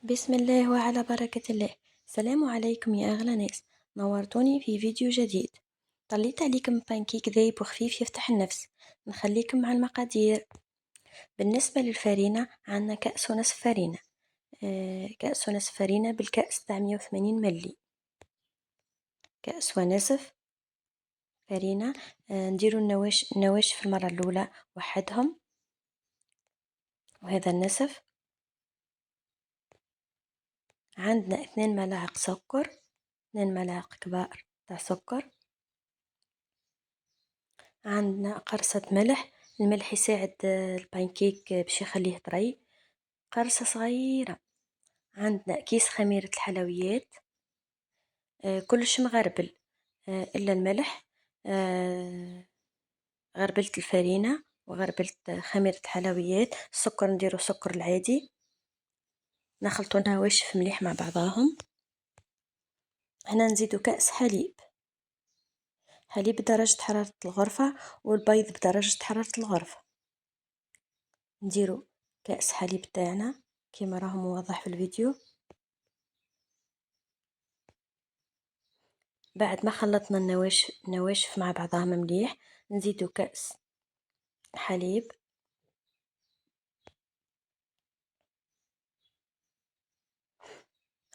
بسم الله وعلى بركة الله. السلام عليكم يا أغلى ناس، نورتوني في فيديو جديد. طليت عليكم بانكيك ذايب وخفيف يفتح النفس. نخليكم مع المقادير. بالنسبة للفرينة عندنا كأس ونصف فرينة. كأس ونصف فرينة بالكأس تاع 180 ملي. كأس ونصف فرينة. نديرو النواشف المرة الأولى وحدهم، وهذا النصف. عندنا 2 ملاعق سكر، 2 ملاعق كبار تاع سكر. عندنا قرصة ملح، الملح يساعد البانكيك باش يخليه طري. قرصة صغيرة. عندنا كيس خميرة الحلويات، كلش مغربل إلا الملح. غربلت الفرينة وغربلت خميرة الحلويات. السكر نديرو سكر العادي، نخلطو نواشف مليح مع بعضاهم. هنا نزيدو كأس حليب، حليب بدرجة حرارة الغرفة، والبيض بدرجة حرارة الغرفة. نديرو كأس حليب تاعنا كيما راهو موضح في الفيديو. بعد ما خلطنا النواشف مع بعضها مليح، نزيدو كأس حليب.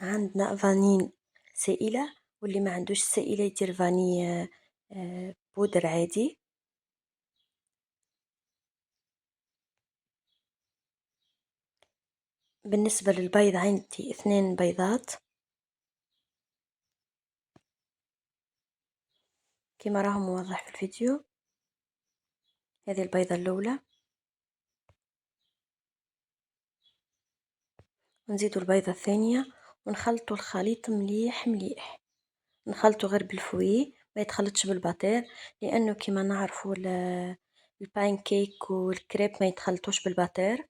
عندنا فانين سائلة، واللي ما عندوش سائلة يدير فاني بودر عادي. بالنسبة للبيض عندي 2 بيضات كما راهو موضح في الفيديو. هذه البيضة الأولى، ونزيدو البيضة الثانية، ونخلطو الخليط مليح مليح. نخلطو غير بالفوي، ما يتخلطش بالباتير، لأنه كما نعرفو البانكيك والكريب ما يتخلطوش بالباتير.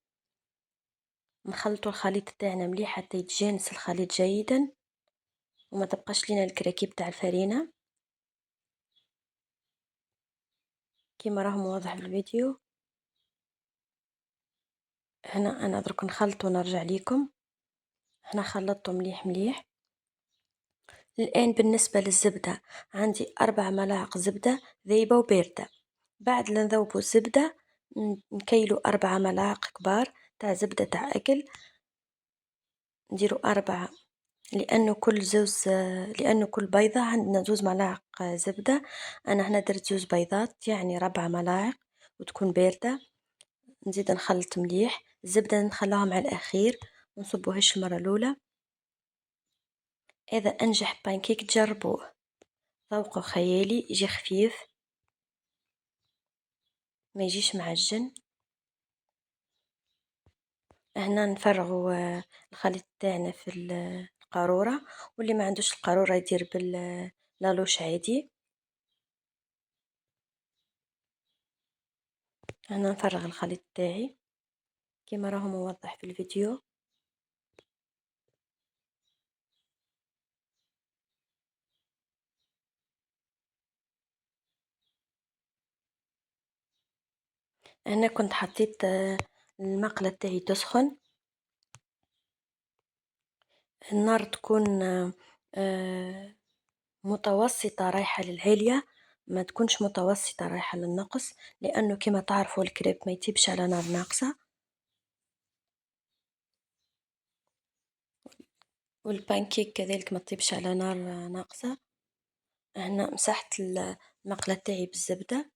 نخلطو الخليط تاعنا مليح حتى يتجانس الخليط جيدا، وما تبقاش لينا الكراكيب تاع الفرينة كما راهو واضح في الفيديو. هنا انا درك نخلط ونرجع ليكم. هنا خلطته مليح مليح. الان بالنسبة للزبدة، عندي 4 ملاعق زبدة ذايبة وباردة. بعد لا نذوبوا الزبدة، نكيلو 4 ملاعق كبار تاع زبدة تاع اكل. نديرو 4، لأنه كل بيضة عندنا 2 ملاعق زبدة. أنا هنا درت 2 بيضات يعني 4 ملاعق، وتكون باردة. نزيد نخلط مليح. الزبدة نخلوها مع الأخير، ونصبوهاش المرة الأولى. إذا أنجح بانكيك تجربوه، ذوقه خيالي، يجي خفيف ما يجيش معجن. هنا نفرغوا الخليط تاعنا في القارورة، واللي ما عندوش القارورة يدير باللالوش عادي. هنا نفرغ الخليط تاعي كما راهو موضح في الفيديو. هنا كنت حطيت المقلة تاعي تسخن. النار تكون متوسطة رايحة للعالية، ما تكونش متوسطة رايحة للنقص، لأنه كما تعرفوا الكريب ما يتيبش على نار ناقصة، والبانكيك كذلك ما تطيبش على نار ناقصة. هنا مسحت المقلة تاعي بالزبدة.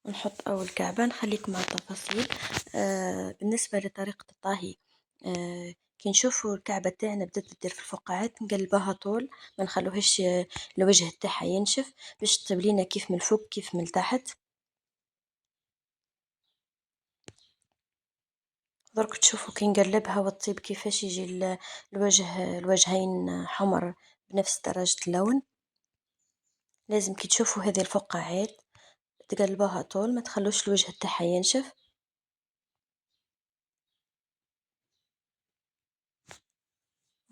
نحط أول كعبة، نخليكم مع التفاصيل. بالنسبة لطريقة الطهي، كي نشوفوا الكعبة تاعنا بدات تدير في الفقاعات، نقلبها طول، ما نخلوهاش الوجه تاعها ينشف، باش تطيب لينا كيف من الفوق كيف من تحت. درك تشوفوا كي نقلبها وتطيب كيفاش يجي الوجهين حمر بنفس درجة اللون. لازم كي تشوفوا هذه الفقاعات تقلبوها طول، ما تخلوش الوجه تاعها ينشف.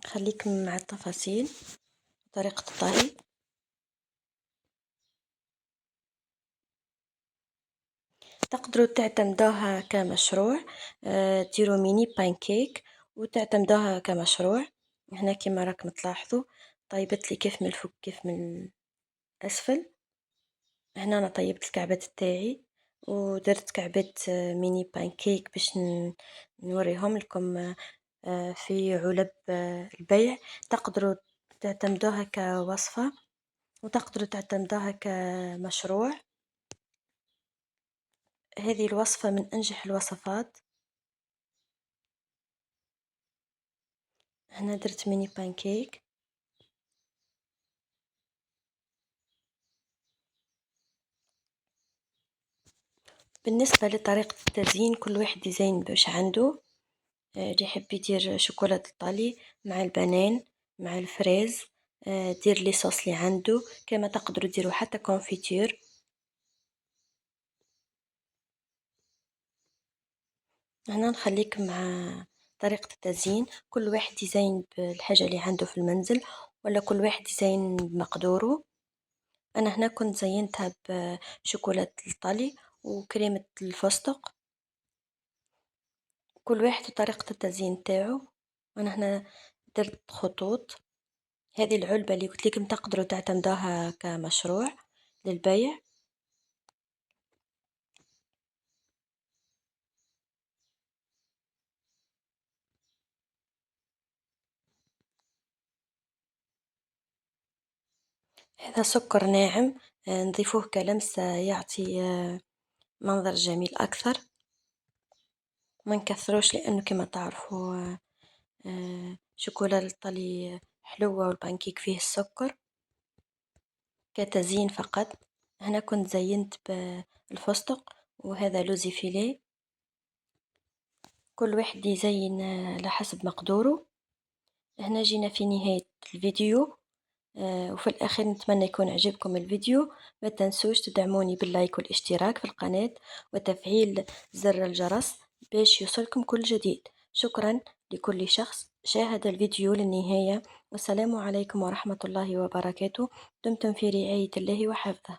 خليكم مع التفاصيل طريقة الطهي. تقدروا تعتمدوها كمشروع، ديروا ميني بانكيك وتعتمدوها كمشروع. هنا كيما راكم تلاحظوا طيبت لي كيف من الفوق كيف من الأسفل. هنا أنا طيبت الكعبات تاعي ودرت كعبات ميني بانكيك باش نوريهم لكم في علب البيع. تقدروا تعتمدوها كوصفة وتقدروا تعتمدوها كمشروع. هذه الوصفة من أنجح الوصفات. هنا درت ميني بانكيك. بالنسبة لطريقة التزيين كل واحد يزين باش عنده. اللي يحب يدير شوكولاتة الطالي مع البنان مع الفريز، دير لي صوص اللي عنده. كما تقدروا ديروا حتى كونفيتير. هنا نخليك مع طريقة التزيين. كل واحد يزين بالحاجة اللي عنده في المنزل ولا كل واحد يزين بمقدوره. أنا هنا كنت زينتها بشوكولاتة الطالي وكريمة الفستق. كل واحد وطريقة التزيين تاعو. أنا هنا درت خطوط. هذه العلبة اللي قلت لكم تقدروا تعتمدوها كمشروع للبيع. هذا سكر ناعم، نضيفوه كلمسة يعطي منظر جميل أكثر. ما نكثروش لأنه كما تعرفوا شوكولا الطلي حلوة والبانكيك فيه السكر. كتزيين فقط. هنا كنت زينت بالفستق وهذا لوزي فيليه. كل واحد يزين على حسب مقدوره. هنا جينا في نهاية الفيديو. وفي الأخير نتمنى يكون عجبكم الفيديو. ما تنسوش تدعموني باللايك والاشتراك في القناة وتفعيل زر الجرس باش يوصلكم كل جديد. شكرا لكل شخص شاهد الفيديو للنهاية. والسلام عليكم ورحمة الله وبركاته. دمتم في رعاية الله وحفظه.